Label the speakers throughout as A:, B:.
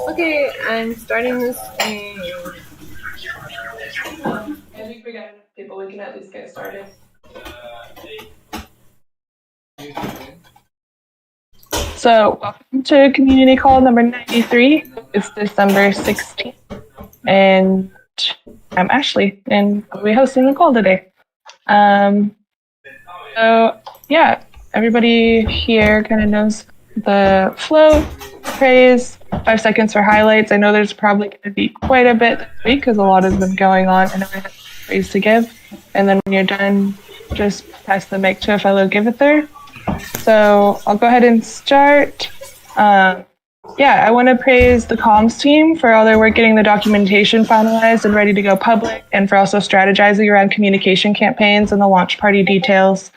A: Okay, I'm starting this thing. If we got enough people, we can at least get started. So, welcome to community call number 93. It's December 16th, and I'm Ashley, and I'll be hosting the call today. Everybody here kind of knows the flow. Praise, 5 seconds for highlights. I know there's probably going to be quite a bit this week because a lot has been going on, and I have praise to give. And then when you're done, just pass the mic to a fellow Givether. So I'll go ahead and start. I want to praise the comms team for all their work getting the documentation finalized and ready to go public, and for also strategizing around communication campaigns and the launch party details.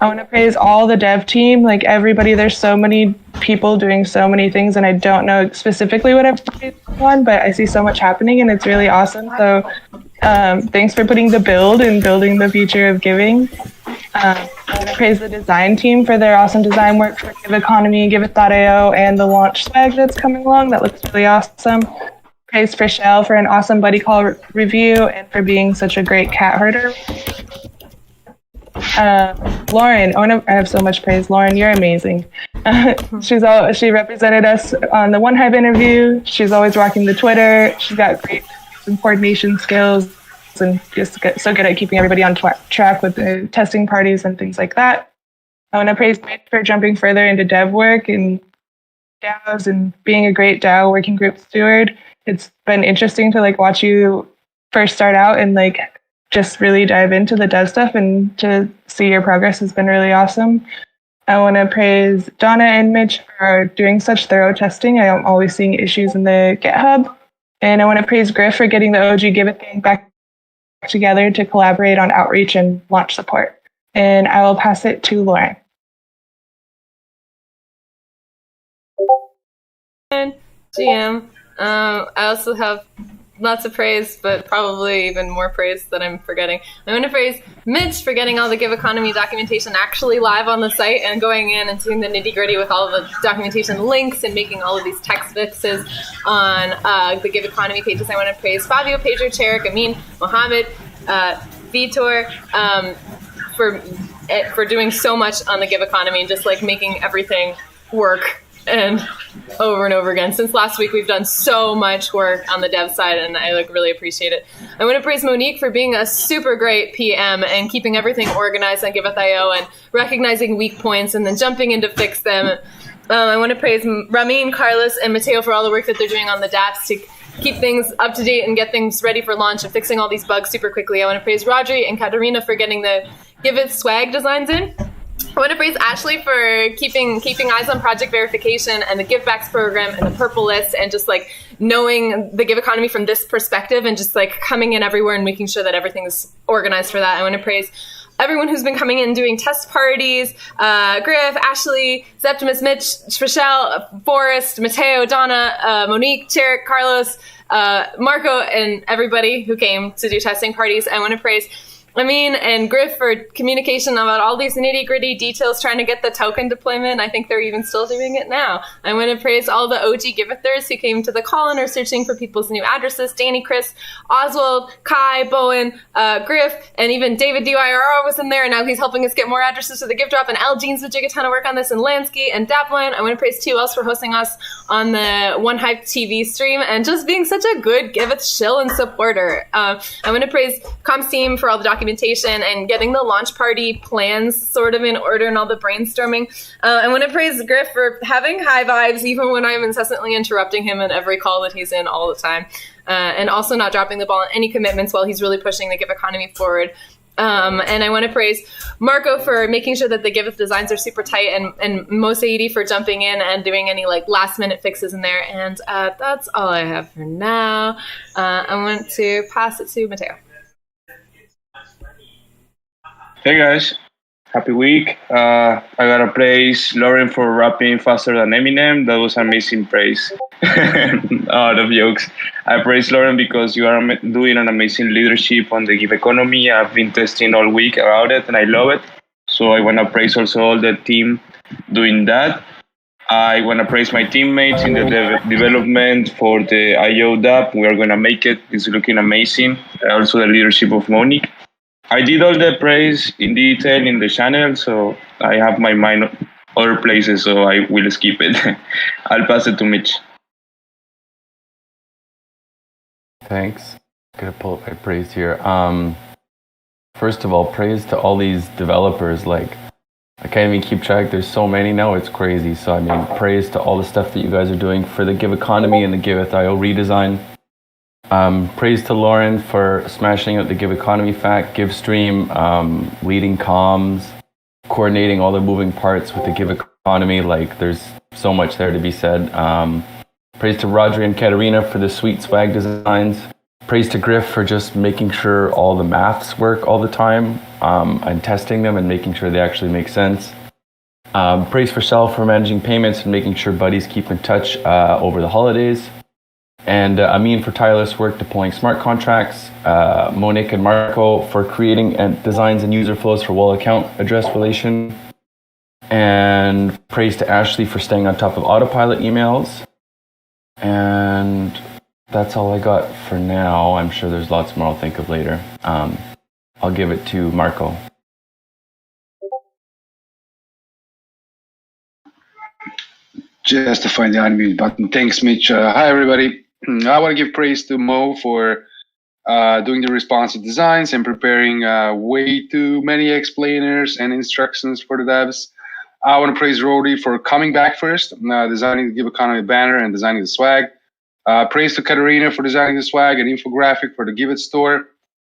A: I want to praise all the dev team, like everybody. There's so many people doing so many things, and I don't know specifically what everybody's on, but I see so much happening, and it's really awesome. So thanks for putting the build and building the future of giving. I want to praise the design team for their awesome design work for Giveth Economy, Giveth.io, and the launch swag that's coming along. That looks really awesome. Praise Frischelle for an awesome buddy call review and for being such a great cat herder. Lauren, I have so much praise. Lauren, you're amazing. She represented us on the OneHive interview. She's always rocking the Twitter. She's got great coordination skills and just so good at keeping everybody on track with the testing parties and things like that. I want to praise Mitch for jumping further into dev work and DAOs and being a great DAO Working Group steward. It's been interesting to watch you first start out and just really dive into the dev stuff, and to see your progress has been really awesome. I want to praise Donna and Mitch for doing such thorough testing. I am always seeing issues in the GitHub. And I want to praise Griff for getting the OG Giveth gang back together to collaborate on outreach and launch support. And I will pass it to Lauren.
B: GM. I also have lots of praise, but probably even more praise that I'm forgetting. I want to praise Mitch for getting all the Give Economy documentation actually live on the site and going in and doing the nitty-gritty with all of the documentation links and making all of these text fixes on the Give Economy pages. I want to praise Fabio, Pedro, Cherik, Amin, Mohammed, Vitor for doing so much on the Give Economy and just making everything work and over again. Since last week, we've done so much work on the dev side, and I really appreciate it. I want to praise Monique for being a super great PM and keeping everything organized on Giveth.io and recognizing weak points and then jumping in to fix them. I want to praise Ramin, Carlos, and Mateo for all the work that they're doing on the dApps to keep things up to date and get things ready for launch and fixing all these bugs super quickly. I want to praise Rodri and Katarina for getting the Giveth swag designs in. I want to praise Ashley for keeping eyes on project verification and the givebacks program and the purple list, and just knowing the Give Economy from this perspective and just coming in everywhere and making sure that everything is organized for that. I want to praise everyone who's been coming in doing test parties, Griff, Ashley, Septimus, Mitch, Frischelle, Forrest, Mateo, Donna, Monique, Cherik, Carlos, Marco, and everybody who came to do testing parties. I want to praise Amin and Griff for communication about all these nitty-gritty details trying to get the token deployment. I think they're even still doing it now. I want to praise all the OG Givethers who came to the call and are searching for people's new addresses. Danny, Chris, Oswald, Kai, Bowen, Griff, and even David DYRR was in there, and now he's helping us get more addresses to the gift drop. And Al Jeans would do a ton of work on this, and Lansky and Daplin. I want to praise TOS for hosting us on the OneHive TV stream and just being such a good Giveth shill and supporter. I want to praise Comms team for all the documentation and getting the launch party plans sort of in order and all the brainstorming. I want to praise Griff for having high vibes even when I'm incessantly interrupting him in every call that he's in all the time, and also not dropping the ball on any commitments while he's really pushing the Give Economy forward. And I want to praise Marco for making sure that the Giveth designs are super tight, and Mosaidi for jumping in and doing any last minute fixes in there. And that's all I have for now. I want to pass it to Mateo.
C: Hey guys, happy week. I gotta praise Lauren for rapping faster than Eminem. That was amazing praise. The jokes. I praise Lauren because you are doing an amazing leadership on the Give Economy. I've been testing all week about it and I love it. So I want to praise also all the team doing that. I want to praise my teammates in the development for the IO DApp. We are going to make it. It's looking amazing. Also, the leadership of Monique. I did all the praise in detail in the channel, so I have my mind other places, so I will skip it. I'll pass it to Mitch.
D: Thanks. Gonna pull up my praise here. First of all, praise to all these developers. Like, I can't even keep track. There's so many now, it's crazy. So I mean, praise to all the stuff that you guys are doing for the Give Economy and the Giveth.io redesign. Praise to Lauren for smashing out the Give Economy fact, Give Stream, leading comms, coordinating all the moving parts with the Give Economy. Like, there's so much there to be said. Praise to Rodri and Katerina for the sweet swag designs. Praise to Griff for just making sure all the maths work all the time, and testing them and making sure they actually make sense. Praise for Shell for managing payments and making sure buddies keep in touch over the holidays. And Amin for tireless work deploying smart contracts. Monique and Marco for creating designs and user flows for wall account address relation. And praise to Ashley for staying on top of autopilot emails. And that's all I got for now. I'm sure there's lots more I'll think of later. I'll give it to Marco.
E: Just to find the unmute button. Thanks, Mitch. Hi, everybody. I want to give praise to Mo for doing the responsive designs and preparing way too many explainers and instructions for the devs. I want to praise Rody for coming back first, designing the Give Economy banner and designing the swag. Praise to Katerina for designing the swag and infographic for the Give It store.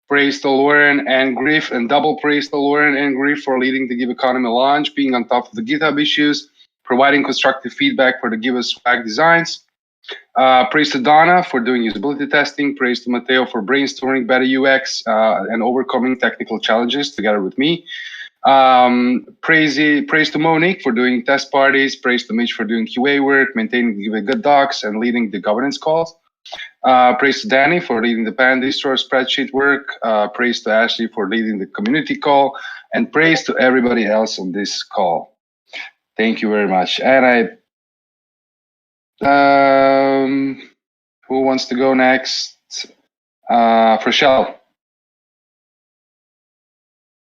E: Praise to Lauren and Griff, and double praise to Lauren and Griff for leading the Give Economy launch, being on top of the GitHub issues, providing constructive feedback for the Give Us swag designs. Praise to Donna for doing usability testing. Praise to Matteo for brainstorming better UX and overcoming technical challenges together with me. Praise to Monique for doing test parties. Praise to Mitch for doing QA work, maintaining the good docs, and leading the governance calls. Praise to Danny for leading the Pandistore spreadsheet work. Praise to Ashley for leading the community call. And praise to everybody else on this call. Thank you very much. And who wants to go next? For Shell.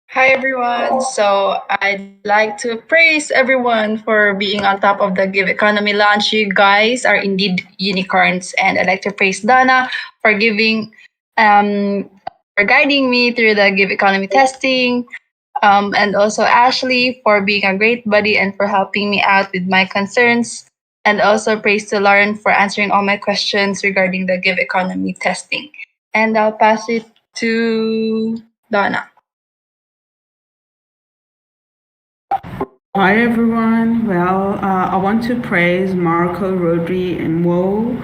F: Hi everyone. So I'd like to praise everyone for being on top of the Give Economy launch. You guys are indeed unicorns, and I'd like to praise Donna for for guiding me through the Give Economy testing, and also Ashley for being a great buddy and for helping me out with my concerns, and also praise to Lauren for answering all my questions regarding the Give Economy testing. And I'll pass it to Donna.
G: Hi everyone. Well, I want to praise Marco, Rodri, and Mo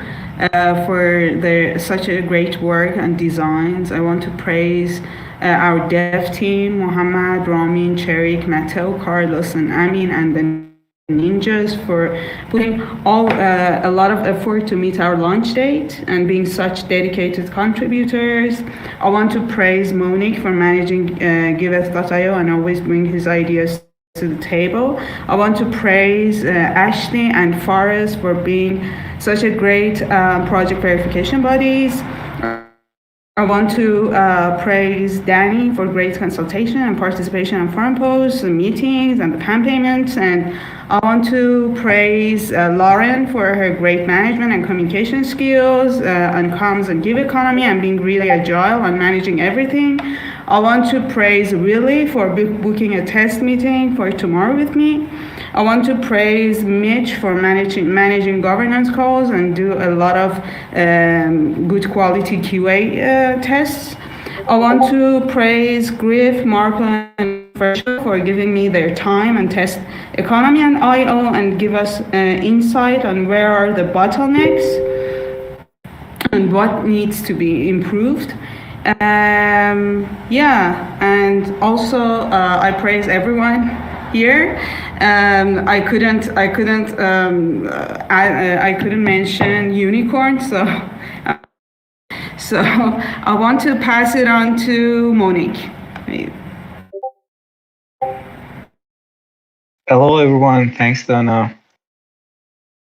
G: for their such a great work and designs. I want to praise our dev team, Mohammed, Ramin, Cherik, Matteo, Carlos, and Amin, and the ninjas for putting a lot of effort to meet our launch date and being such dedicated contributors. I want to praise Monique for managing Giveth.io and always bring his ideas to the table. I want to praise Ashley and Faraz for being such a great project verification buddies. I want to praise Danny for great consultation and participation on forum posts and meetings and the PAN payments. And I want to praise Lauren for her great management and communication skills on comms and Give Economy and being really agile and managing everything. I want to praise Willie for booking a test meeting for tomorrow with me. I want to praise Mitch for managing governance calls and do a lot of good quality QA tests. I want to praise Griff, Marco, and Fresh for giving me their time and test economy and IO and give us insight on where are the bottlenecks and what needs to be improved. And also I praise everyone here. I couldn't mention unicorn, so I want to pass it on to Monique.
H: Hello, everyone. Thanks, Donna.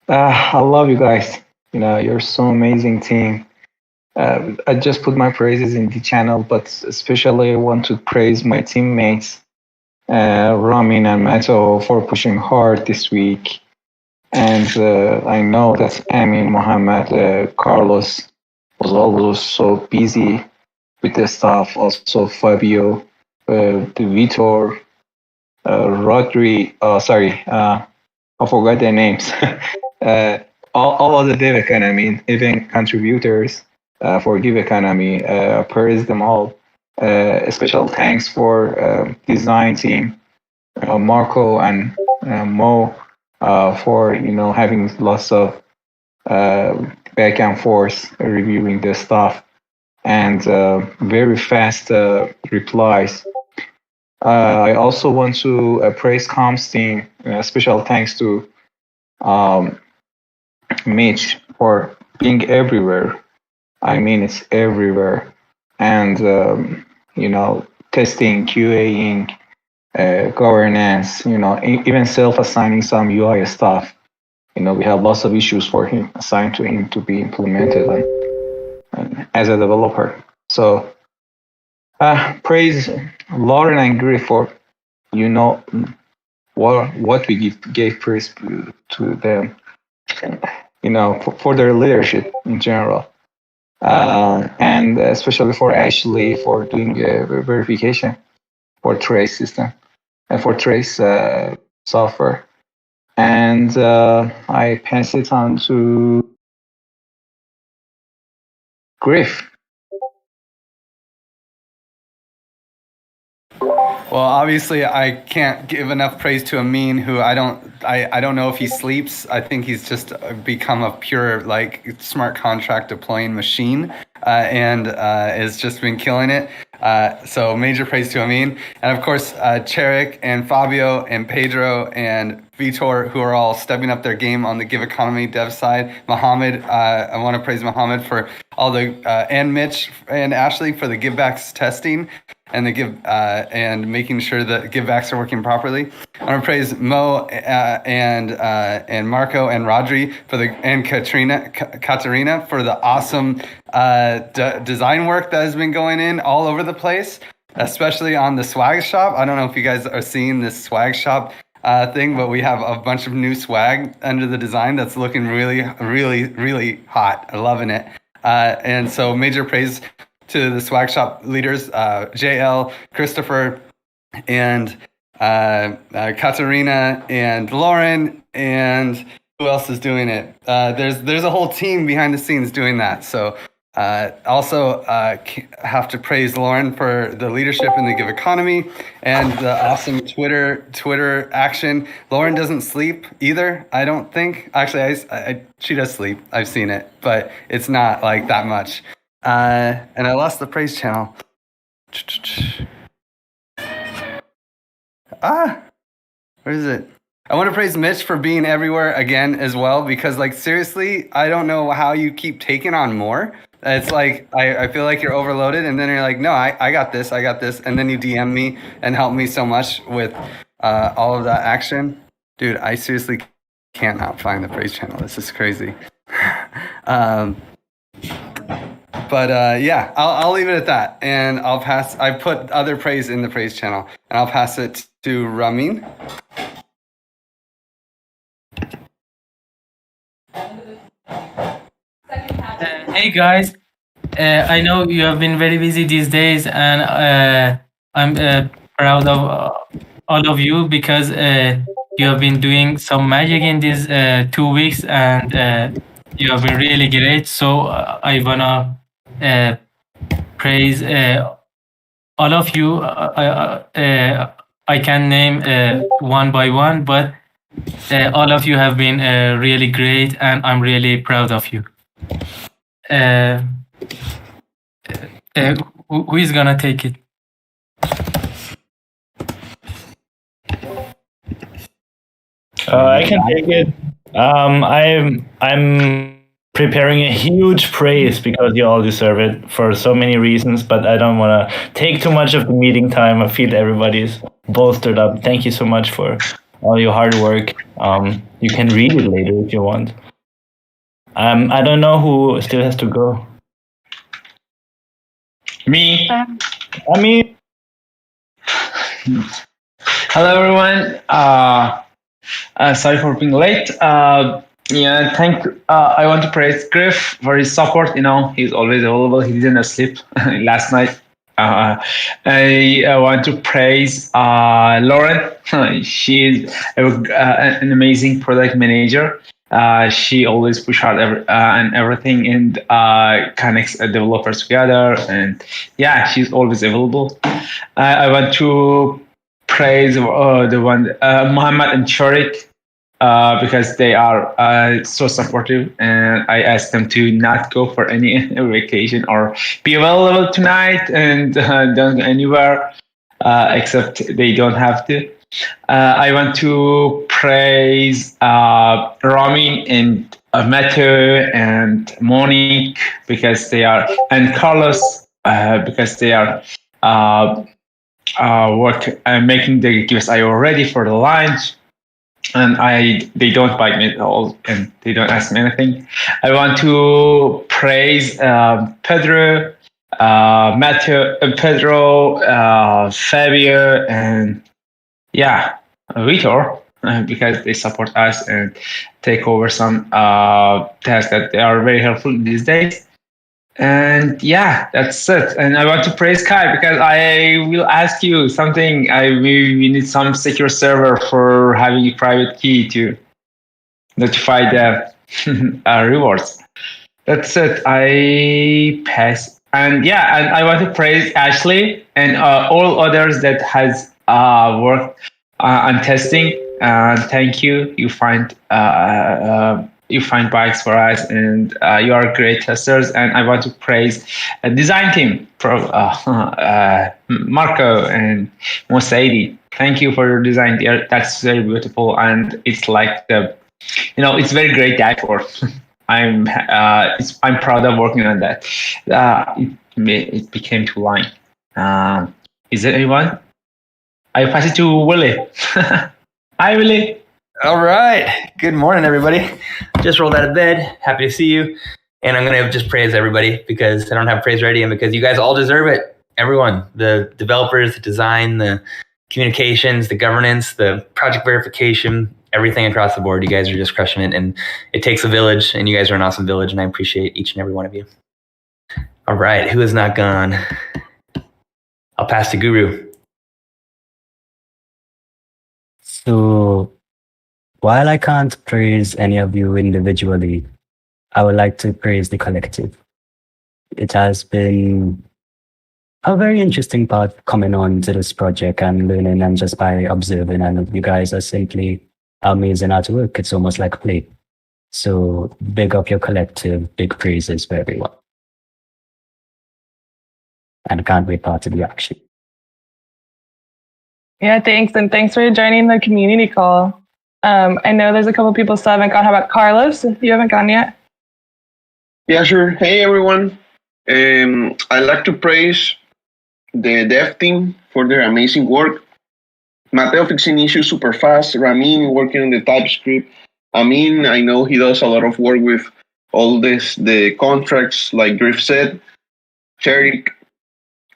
H: I love you guys. You're so amazing team. I just put my praises in the channel, but especially I want to praise my teammates, Ramin and Mato, for pushing hard this week. And I know that Amin, Mohammed, Carlos was always so busy with the stuff. Also Fabio, the Vitor, Rodri. I forgot their names. All of the Dev Economy, even contributors for Give Economy, praise them all. Special thanks for design team, Marco and Mo, for having lots of back and forth reviewing the stuff and very fast replies. I also want to praise Comms team. Special thanks to Mitch for being everywhere. I mean, it's everywhere. And, testing, QAing, governance, even self-assigning some UI stuff. We have lots of issues for him assigned to him to be implemented as a developer. So, praise Lauren and Griff for, what we gave praise to them, for their leadership in general. And especially for Ashley for doing verification for Trace system and for Trace software. And I pass it on to Griff.
I: Well, obviously, I can't give enough praise to Amin, who I don't know if he sleeps. I think he's just become a pure smart contract deploying machine, and has just been killing it. So major praise to Amin, and of course Cherik and Fabio and Pedro and Vitor, who are all stepping up their game on the Give Economy dev side. Mohammed, I want to praise Mohammed for all the and Mitch and Ashley for the givebacks testing and the and making sure that givebacks are working properly. I want to praise Mo and Marco and Rodri and Katerina for the awesome design work that has been going in all over the place, especially on the swag shop. I don't know if you guys are seeing this swag shop thing, but we have a bunch of new swag under the design that's looking really, really, really hot. I'm loving it. And so major praise to the swag shop leaders, JL, Christopher, and Katerina, and Lauren, and who else is doing it? There's a whole team behind the scenes doing that. So also have to praise Lauren for the leadership in the Give Economy and the awesome Twitter action. Lauren doesn't sleep either, I don't think. Actually, she does sleep. I've seen it, but it's not like that much. And I lost the praise channel. Where is it? I want to praise Mitch for being everywhere again as well, because seriously, I don't know how you keep taking on more. It's I feel like you're overloaded, and then you're like, no, I got this, and then you DM me and help me so much with all of that action. Dude, I seriously can't not find the praise channel. This is crazy. But yeah, I'll leave it at that, and I'll pass. I put other praise in the praise channel, and I'll pass it to Ramin.
J: Hey guys, I know you have been very busy these days, and I'm proud of all of you because you have been doing some magic in these 2 weeks, and you have been really great. So I wanna praise all of you. I can name one by one, but all of you have been really great, and I'm really proud of you. Who is gonna take it?
K: I can take it. I'm preparing a huge praise because you all deserve it for so many reasons, but I don't want to take too much of the meeting time. I feel everybody's bolstered up. Thank you so much for all your hard work. You can read it later if you want. I don't know who still has to go.
L: Me.
K: I mean,
L: Hello, everyone. Sorry for being late. I want to praise Griff for his support. He's always available. He didn't sleep last night. I want to praise Lauren. She's an amazing product manager. She always push hard and everything and connects developers together. And yeah, she's always available. I want to praise the one Muhammad and Sharik because they are so supportive, and I asked them to not go for any vacation or be available tonight and don't go anywhere except they don't have to. I want to praise Ramin and Matthew and Monique because they are, and Carlos because they are making the GivethIO ready for the launch. And they don't bite me at all, and they don't ask me anything. I want to praise Pedro, Pedro, Fabio, and Vitor because they support us and take over some tasks that they are very helpful these days. And yeah, that's it. And I want to praise Kai because I will ask you something. We need some secure server for having a private key to notify the rewards. That's it. I pass. And I want to praise Ashley and all others that has worked on testing. Thank you. You find bikes for us, and you are great testers. And I want to praise a design team, Marco and Mosaidi. Thank you for your design. That's very beautiful, and it's like it's very great dashboard. I'm proud of working on that. It became too line. Is there anyone? I pass it to Willie. Hi, Willie.
M: All right. Good morning, everybody. Just rolled out of bed. Happy to see you. And I'm going to just praise everybody because I don't have praise ready and because you guys all deserve it. Everyone, the developers, the design, the communications, the governance, the project verification, everything across the board. You guys are just crushing it. And it takes a village, and you guys are an awesome village. And I appreciate each and every one of you. All right. Who has not gone? I'll pass to Guru.
N: So, while I can't praise any of you individually, I would like to praise the collective. It has been a very interesting part coming on to this project and learning and just by observing, and you guys are simply amazing at work. It's almost like play. So big up your collective, big praises for everyone. And I can't wait part of the action.
A: Yeah, thanks. And thanks for joining the community call. I know there's a couple people still haven't gone. How about Carlos? You haven't gone yet?
O: Yeah, sure. Hey, everyone. I'd like to praise the dev team for their amazing work. Mateo fixing issues super fast. Ramin working on the TypeScript. Amin, I know he does a lot of work with all the contracts, like Griff said. Cherik.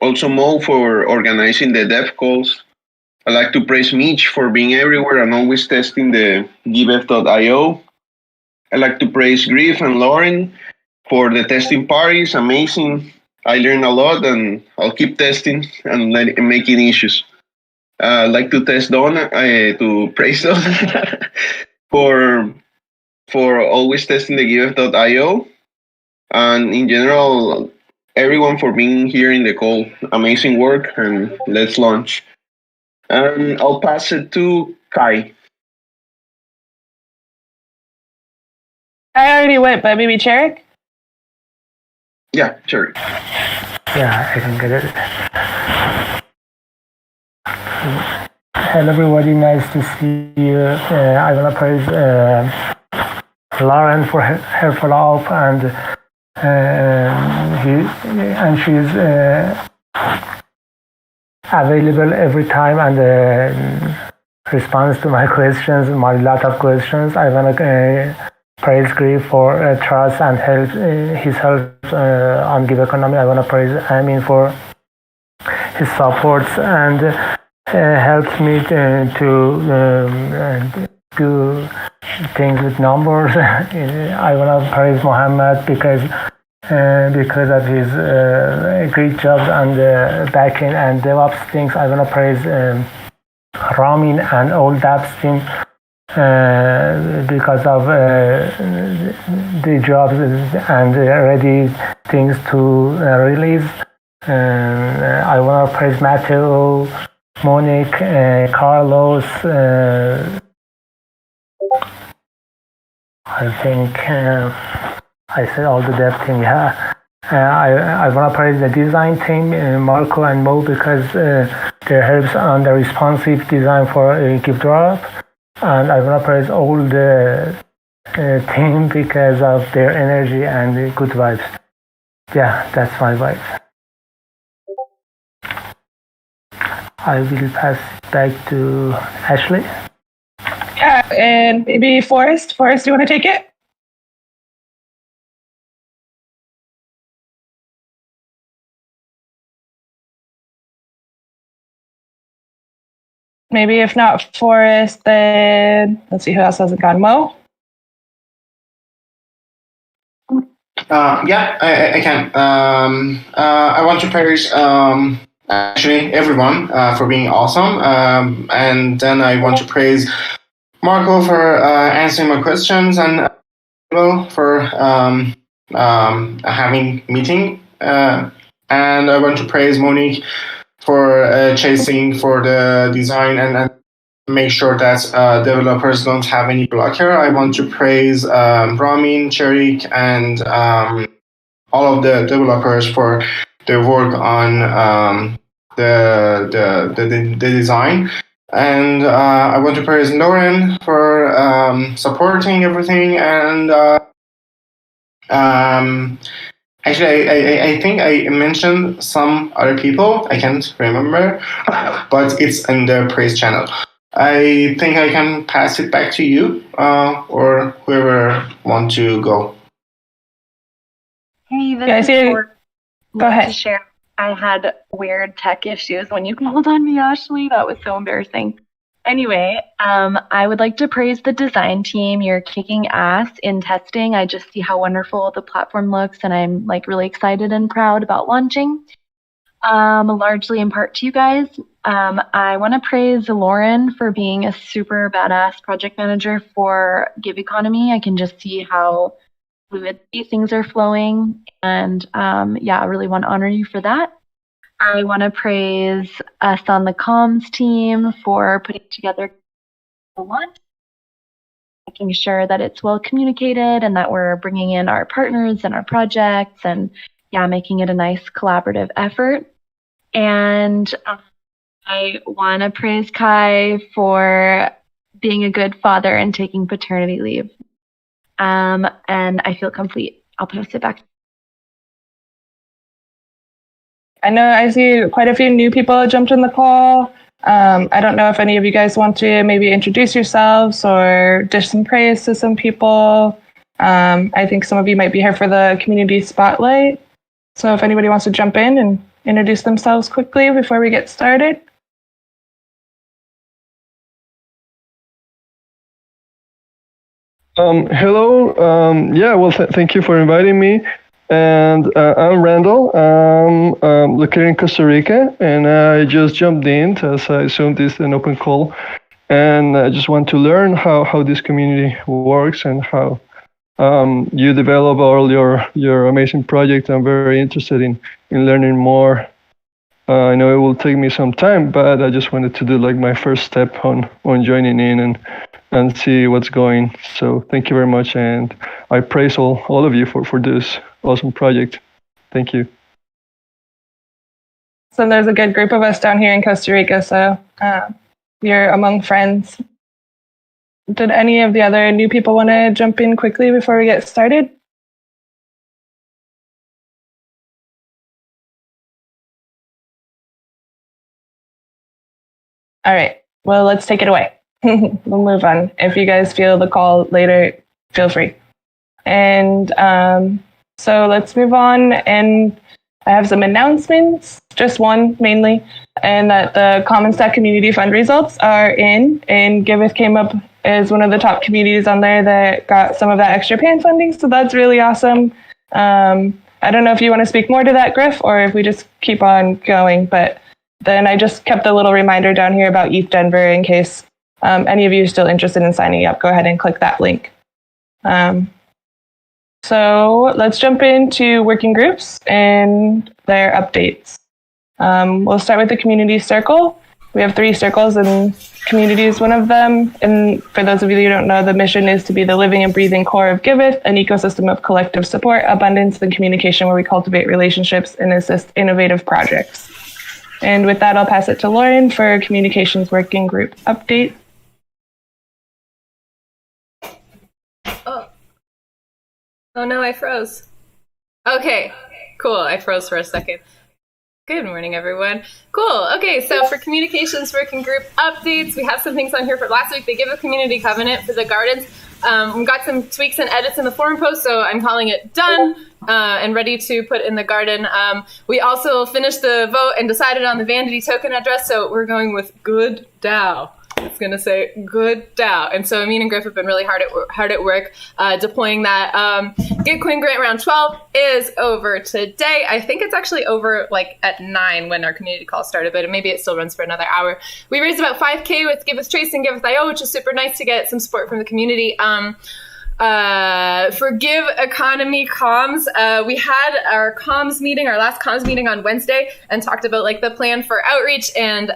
O: Also Mo for organizing the dev calls. I'd like to praise Mitch for being everywhere and always testing the Giveth.io. I'd like to praise Griff and Lauren for the testing parties. Amazing. I learned a lot, and I'll keep testing and making issues. I'd like to praise Donna for always testing the Giveth.io. And in general, everyone for being here in the call. Amazing work, and let's launch. And I'll pass it to Kai.
A: I already went, but maybe Cherik?
O: Yeah, Cherik.
P: Yeah, I can get it. Hello, everybody. Nice to see you. I want to praise Lauren for her follow-up, and she's available every time, and response to my questions, my lot of questions. I want to praise Griff for trust and help, his help on Give Economy. I want to praise Amin for his supports and helps me to do things with numbers. I want to praise Mohammed because of his great job on the backend and DevOps things. I want to praise Ramin and all DApps team because of the jobs and ready things to release. I want to praise Matteo, Monique, Carlos. I think I said all the dev team. Yeah. I want to praise the design team, Marco and Mo, because their helps on the responsive design for GiveDrop. And I want to praise all the team because of their energy and the good vibes. Yeah, that's my vibes. I will pass it back to Ashley.
A: Yeah, and maybe Forrest. Forrest, do you want to take it? Maybe if not Forrest, then let's see who else hasn't gone. Mo?
Q: Yeah, I can. I want to praise actually everyone for being awesome. And then I want to praise Marco for answering my questions and for having meeting. And I want to praise Monique for chasing for the design and make sure that developers don't have any blocker. I want to praise Ramin, Cherik, and all of the developers for their work on the design. And I want to praise Lauren for supporting everything. And actually, I think I mentioned some other people. I can't remember, but it's in the praise channel. I think I can pass it back to you or whoever want to go.
R: Hey, this
A: Yeah,
R: is Tor.
A: Go ahead.
R: To share. I had weird tech issues when you called on me, Ashley. That was so embarrassing. Anyway, I would like to praise the design team. You're kicking ass in testing. I just see how wonderful the platform looks, and I'm like really excited and proud about launching. Largely in part to you guys. I want to praise Lauren for being a super badass project manager for Give Economy. I can just see how fluid these things are flowing, and I really want to honor you for that. I want to praise us on the comms team for putting together a launch, making sure that it's well communicated and that we're bringing in our partners and our projects and making it a nice collaborative effort. And I want to praise Kai for being a good father and taking paternity leave. And I feel complete. I'll pass it back.
A: I know I see quite a few new people jumped in the call. I don't know if any of you guys want to maybe introduce yourselves or dish some praise to some people. I think some of you might be here for the community spotlight. So if anybody wants to jump in and introduce themselves quickly before we get started.
S: Hello. Thank you for inviting me. And I'm Randall. I'm located in Costa Rica, and I just jumped in as I assume this is an open call. And I just want to learn how this community works and how you develop all your amazing projects. I'm very interested in learning more. I know it will take me some time, but I just wanted to do like my first step on joining in and see what's going. So thank you very much, and I praise all of you for this awesome project. Thank you.
A: So there's a good group of us down here in Costa Rica, so you're among friends. Did any of the other new people want to jump in quickly before we get started? All right, well, let's take it away. We'll move on. If you guys feel the call later, feel free. And so let's move on. And I have some announcements, just one mainly, and that the Common Stack community fund results are in, and Giveth came up as one of the top communities on there that got some of that extra PAN funding. So that's really awesome. I don't know if you want to speak more to that, Griff, or if we just keep on going, but then I just kept a little reminder down here about ETH Denver in case any of you are still interested in signing up. Go ahead and click that link. So let's jump into working groups and their updates. We'll start with the community circle. We have 3 circles, and community is one of them. And for those of you who don't know, the mission is to be the living and breathing core of Giveth, an ecosystem of collective support, abundance, and communication where we cultivate relationships and assist innovative projects. And with that, I'll pass it to Lauren for communications working group update.
B: Oh no, I froze. Okay, cool. I froze for a second. Good morning, everyone. Cool. Okay, so for communications working group updates, we have some things on here for last week. They give a community covenant for the gardens. We got some tweaks and edits in the forum post, so I'm calling it done and ready to put in the garden. We also finished the vote and decided on the Vanity token address, so we're going with good DAO. It's going to say good DAO. And so me and Griff have been really hard at work deploying that. Get Queen Grant round 12 is over today. I think it's actually over like at 9 when our community call started, but maybe it still runs for another hour. We raised about 5K with Giveth Trace and Giveth IO, which is super nice to get some support from the community. For Give Economy comms, we had our comms meeting, our last comms meeting on Wednesday, and talked about like the plan for outreach. And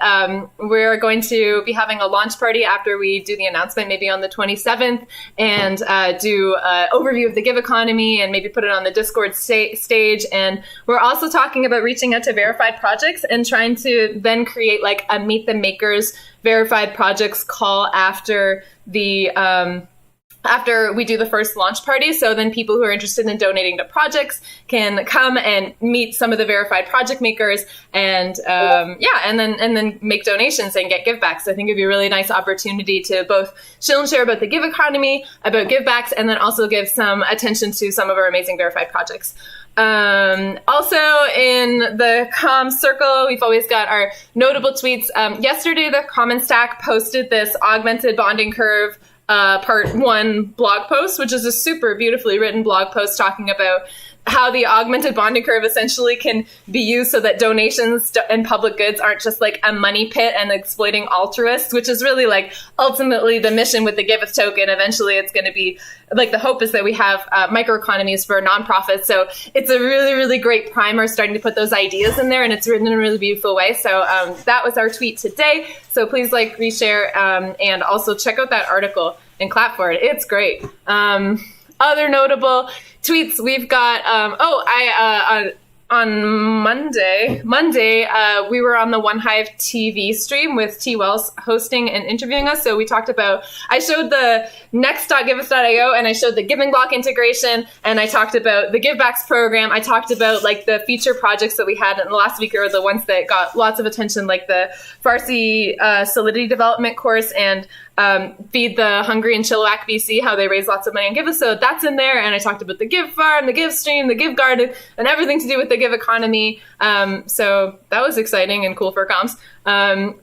B: we're going to be having a launch party after we do the announcement, maybe on the 27th, and do an overview of the Give Economy and maybe put it on the Discord stage. And we're also talking about reaching out to verified projects and trying to then create like a Meet the Makers verified projects call after the after we do the first launch party. So then people who are interested in donating to projects can come and meet some of the verified project makers and and then make donations and get givebacks. I think it'd be a really nice opportunity to both chill and share about the Give Economy, about givebacks, and then also give some attention to some of our amazing verified projects. Also in the comms circle, we've always got our notable tweets. Yesterday, the Common Stack posted this augmented bonding curve part 1 blog post, which is a super beautifully written blog post talking about how the augmented bonding curve essentially can be used so that donations and public goods aren't just like a money pit and exploiting altruists, which is really like ultimately the mission with the Giveth token. Eventually it's going to be like the hope is that we have microeconomies for nonprofits. So it's a really, really great primer starting to put those ideas in there, and it's written in a really beautiful way. So that was our tweet today. So please like, reshare, and also check out that article and clap for it. It's great. Other notable tweets we've got. On Monday, we were on the One Hive TV stream with T. Wells hosting and interviewing us. So we talked about, I showed the next.giveth.io and I showed the Giving Block integration, and I talked about the Givebacks program. I talked about like the feature projects that we had in the last week, or the ones that got lots of attention, like the Farsi Solidity development course and Feed the Hungry in Chilliwack, BC, how they raise lots of money on Giveth. So that's in there. And I talked about the Give Farm, the Give Stream, the Give Garden, and everything to do with the Give Economy. So that was exciting and cool for comms.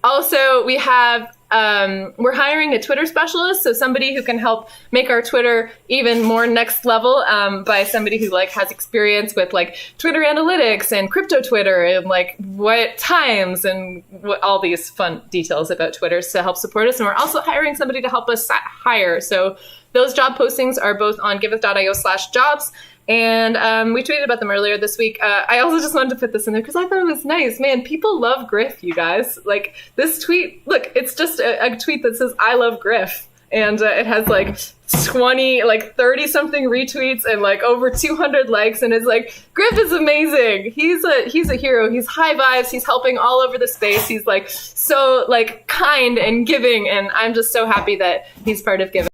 B: Also, we have we're hiring a Twitter specialist, so somebody who can help make our Twitter even more next level, by somebody who like has experience with like Twitter analytics and crypto Twitter and like what times and all these fun details about Twitter to help support us. And we're also hiring somebody to help us hire. So those job postings are both on giveth.io/jobs. And we tweeted about them earlier this week. I also just wanted to put this in there because I thought it was nice. Man, people love Griff, you guys. Like this tweet, look, it's just a tweet that says, I love Griff. And it has like 30 something retweets and like over 200 likes. And it's like, Griff is amazing. He's a hero. He's high vibes. He's helping all over the space. He's like so like kind and giving. And I'm just so happy that he's part of Giveth.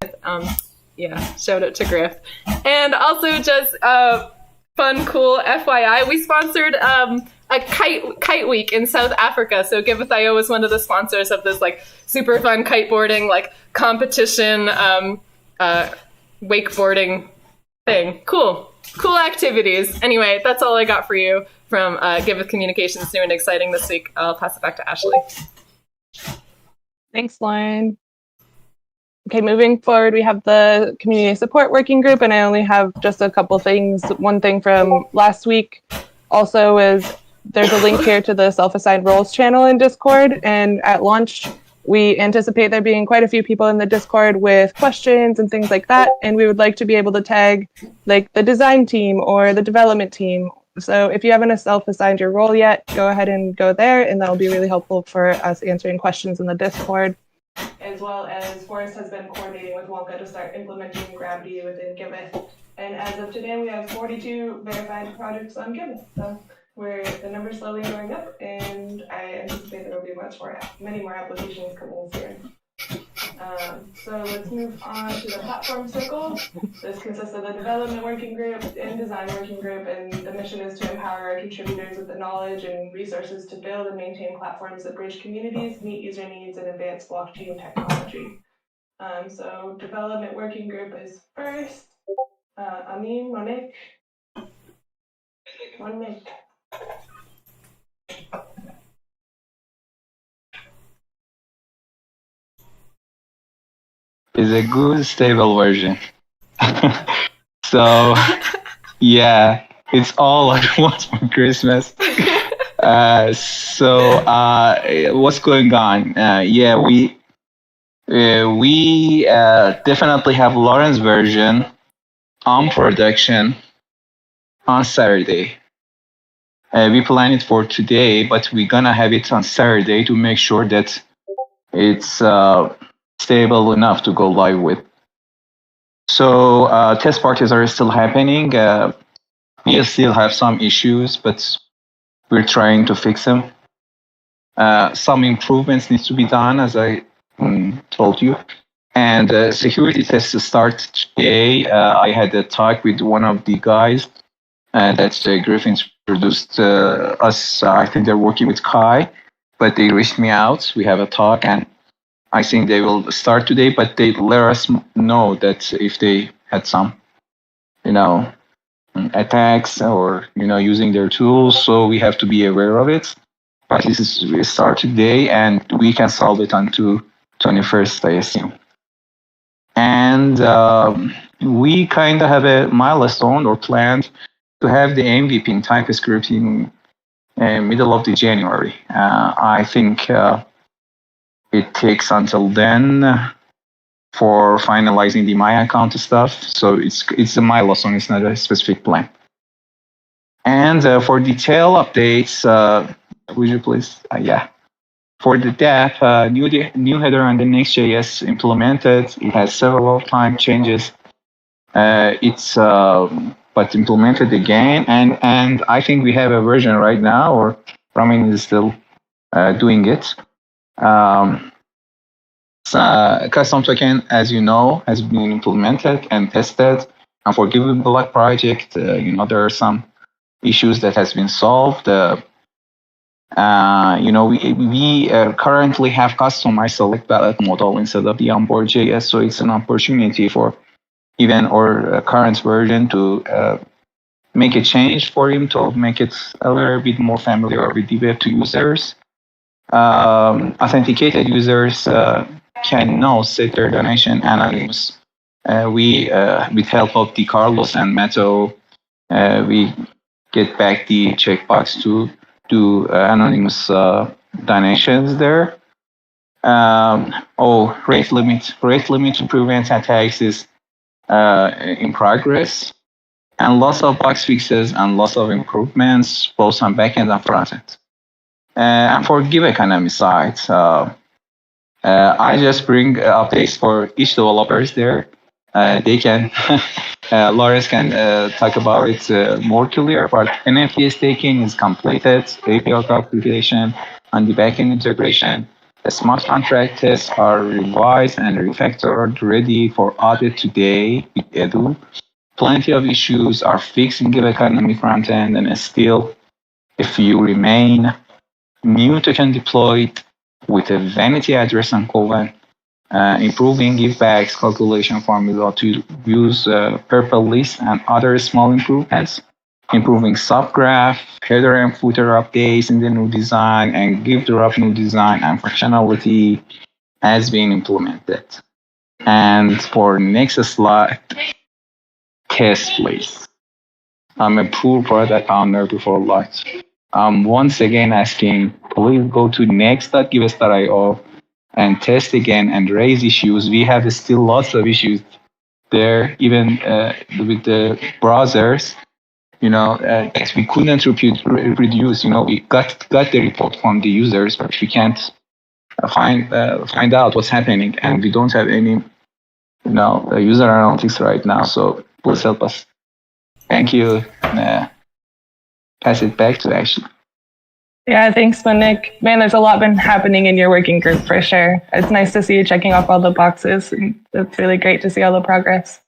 B: Yeah, shout out to Griff. And also just fun, cool FYI, we sponsored a kite week in South Africa. So Giveth.io was one of the sponsors of this like super fun kiteboarding like competition, wakeboarding thing. Cool activities. Anyway, that's all I got for you from Giveth Communications. New and exciting this week. I'll pass it back to Ashley.
A: Thanks, Lauren. Okay, moving forward, we have the Community Support Working Group, and I only have just a couple things. One thing from last week also is there's a link here to the self-assigned roles channel in Discord, and at launch, we anticipate there being quite a few people in the Discord with questions and things like that, and we would like to be able to tag like the design team or the development team. So if you haven't self-assigned your role yet, go ahead and go there, and that'll be really helpful for us answering questions in the Discord. As well as Forrest has been coordinating with Wonka to start implementing Gravity within Giveth. And as of today, we have 42 verified projects on Giveth. So the number's slowly going up, and I anticipate there will be many more applications coming soon. So let's move on to the platform circle. This consists of the development working group and design working group, and the mission is to empower our contributors with the knowledge and resources to build and maintain platforms that bridge communities, meet user needs, and advance blockchain technology. So development working group is first. Amin, Monique. Monique.
H: Is a good stable version. So yeah, it's all I want for Christmas. What's going on? We definitely have Lauren's version on production on Saturday. We plan it for today, but we're gonna have it on Saturday to make sure that it's stable enough to go live with. So test parties are still happening. We still have some issues, but we're trying to fix them. Some improvements need to be done, as I told you. And security tests start today. I had a talk with one of the guys that Griff introduced us. I think they're working with Kai, but they reached me out. We have a talk, and I think they will start today, but they let us know that if they had some, attacks or, using their tools, so we have to be aware of it. But we start today, and we can solve it until 21st, I assume. And we kind of have a milestone or planned to have the MVP in TypeScript in middle of the January. I think it takes until then for finalizing the My Account stuff. So it's a milestone, it's not a specific plan. And for detail updates, would you please? For the DApp, new header on the Next.js implemented. It has several time changes. It's but implemented again, and I think we have a version right now, or Ramin is still doing it. Custom token, as you know, has been implemented and tested. And for Giveth Block project, there are some issues that has been solved. We currently have customized select ballot model instead of the onboard JS, so it's an opportunity for even our current version to make a change for him to make it a little bit more familiar with the web to users. Authenticated users can now set their donation anonymous. We, with help of the Carlos and Mato, we get back the checkbox to do anonymous donations there. Rate limit to prevent attacks is in progress, and lots of bug fixes and lots of improvements both on backend and frontend. And for Give Economy side, I just bring updates for each developers there. They can, Lawrence can talk about it more clear, but NFT staking is completed, API calculation, and the backend integration. The smart contract tests are revised and refactored, ready for audit today with Edu. Plenty of issues are fixed in Give Economy frontend, and still
L: If you remain new token deployed with a vanity address and Coven, improving givebacks calculation formula to use purple list and other small improvements, improving subgraph, header and footer updates in the new design, and give drop new design and functionality has been implemented. And for next slide, test please. I'm a poor product owner before launch. Once again asking, please go to next.giveth.io and test again and raise issues. We have still lots of issues there, even with the browsers. We couldn't reproduce. We got the report from the users, but we can't find out what's happening, and we don't have any user analytics right now. So please help us. Thank you. Pass it back to Ashley.
A: Yeah, thanks, Monique. Man, there's a lot been happening in your working group for sure. It's nice to see you checking off all the boxes. And it's really great to see all the progress.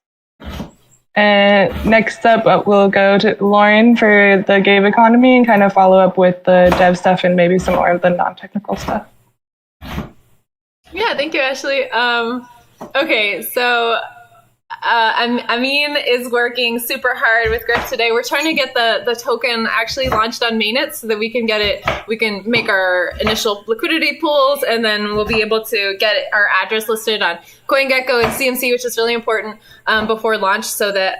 A: And next up, we'll go to Lauren for the Gave economy and kind of follow up with the dev stuff and maybe some more of the non-technical stuff.
B: Yeah, thank you, Ashley. Okay, so Amin is working super hard with Griff today. We're trying to get the token actually launched on mainnet so that we can get it. We can make our initial liquidity pools, and then we'll be able to get our address listed on CoinGecko and CMC, which is really important before launch, so that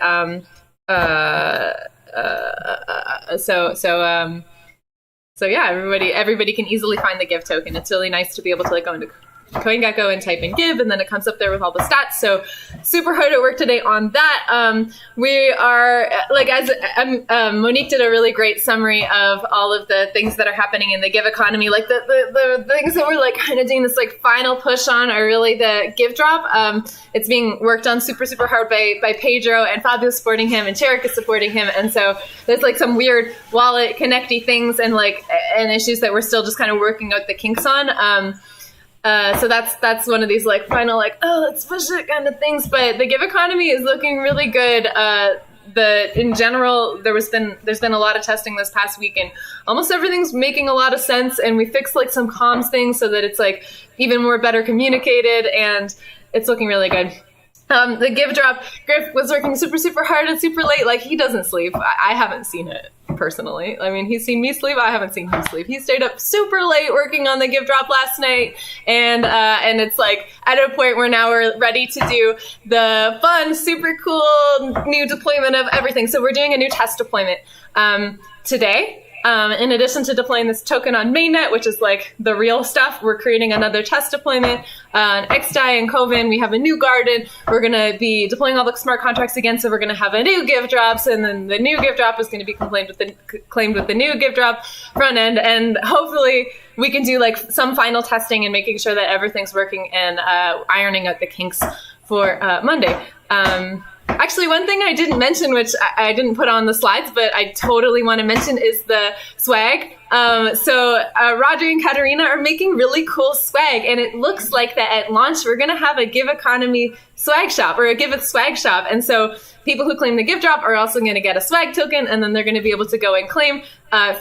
B: so yeah, everybody can easily find the Give token. It's really nice to be able to go into CoinGecko and type in Give, and then it comes up there with all the stats. So super hard at work today on that. We are as Monique did a really great summary of all of the things that are happening in the Give economy. Like the things that we're kind of doing this final push on are really the Give drop. It's being worked on super hard by Pedro, and Fabio's supporting him, and Cherik is supporting him. And so there's some weird wallet connecty things and issues that we're still just kind of working out the kinks on. So that's one of these final let's push it kind of things. But the Give economy is looking really good. In general, there's been a lot of testing this past week, and almost everything's making a lot of sense. And we fixed some comms things so that it's even more better communicated, and it's looking really good. The Give drop, Griff was working super hard and super late. He doesn't sleep. I haven't seen it personally. I mean, he's seen me sleep. I haven't seen him sleep. He stayed up super late working on the Give drop last night, and it's at a point where now we're ready to do the fun, super cool new deployment of everything. So we're doing a new test deployment today. In addition to deploying this token on mainnet, which is the real stuff, we're creating another test deployment on XDAI and Coven. We have a new garden. We're going to be deploying all the smart contracts again. So we're going to have a new Give drops, and then the new Give drop is going to be claimed with the new Give drop front end. And hopefully we can do some final testing and making sure that everything's working and ironing out the kinks for Monday. Actually, one thing I didn't mention, which I didn't put on the slides, but I totally want to mention, is the swag. So Roger and Katarina are making really cool swag, and it looks like that at launch we're going to have a Give economy swag shop, or a Giveth swag shop. And so people who claim the Give drop are also going to get a swag token, and then they're going to be able to go and claim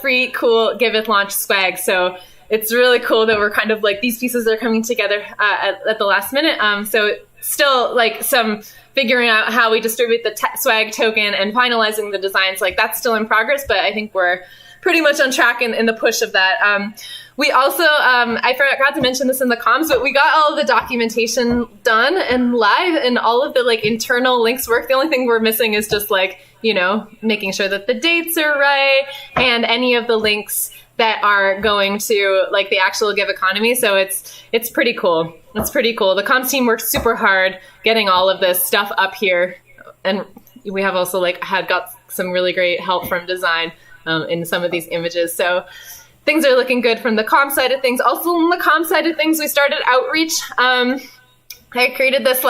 B: free, cool Giveth launch swag. So it's really cool that we're kind of these pieces are coming together at the last minute. So still some figuring out how we distribute the swag token and finalizing the designs, that's still in progress, but I think we're pretty much on track in the push of that. We also, I forgot to mention this in the comms, but we got all of the documentation done and live, and all of the internal links work. The only thing we're missing is just making sure that the dates are right and any of the links that are going to the actual Give economy. So it's pretty cool. It's pretty cool. The comms team worked super hard getting all of this stuff up here, and we have also got some really great help from design in some of these images. So things are looking good from the comm side of things. Also on the comm side of things, we started outreach. I created this